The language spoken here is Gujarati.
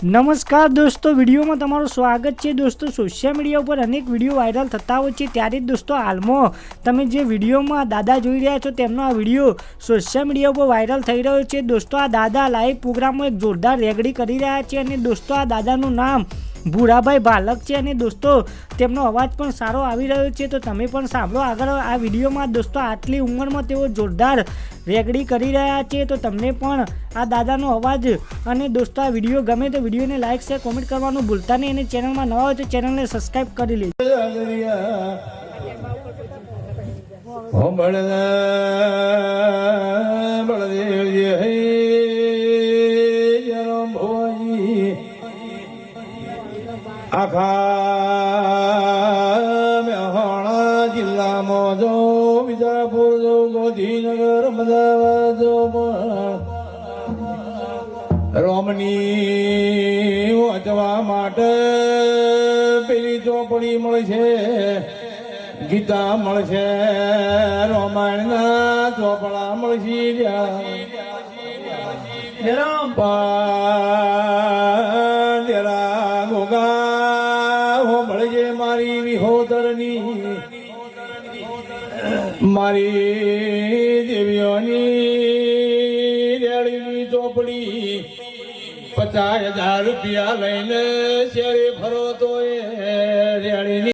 નમસ્કાર દોસ્તો, વિડીયોમાં તમારું સ્વાગત છે। દોસ્તો, સોશિયલ મીડિયા ઉપર અનેક વિડીયો વાયરલ થતા હોય છે, ત્યારે જ દોસ્તો હાલમાં તમે જે વિડીયોમાં દાદા જોઈ રહ્યા છો તેમનો આ વિડીયો સોશિયલ મીડિયા ઉપર વાયરલ થઈ રહ્યો છે। દોસ્તો, આ દાદા લાઈવ પ્રોગ્રામમાં એક જોરદાર રેગડી કરી રહ્યા છે અને દોસ્તો આ દાદાનું નામ ભૂરાભાઈ ભાલક છે અને દોસ્તો તેમનો અવાજ પણ સારો આવી રહ્યો છે, તો તમે પણ સાંભળો આગળ આ વિડીયોમાં। દોસ્તો, આટલી ઉંમરમાં તેઓ જોરદાર રેગડી કરી રહ્યા છે, તો તમને પણ આ દાદાનો અવાજ અને દોસ્તો આ વિડીયો ગમે તો વિડીયોને લાઈક શેર કોમેન્ટ કરવાનું ભૂલતા નહીં અને ચેનલમાં નવા હોય તો ચેનલને સબસ્ક્રાઈબ કરી લેજો। આખા મહેસાણા જિલ્લામાં જો વિજાપુર જો ગોધીનગર અમદાવાદ જો રોમની વાંચવા માટે પેલી ચોપડી મળશે, ગીતા મળશે, રામાયણના ચોપડા મળશે, મારી વિહોતરની મારી દેવીઓની રેડીની ચોપડી 50,000 રૂપિયા લઈને શેરી ફરો તો એ રેડીની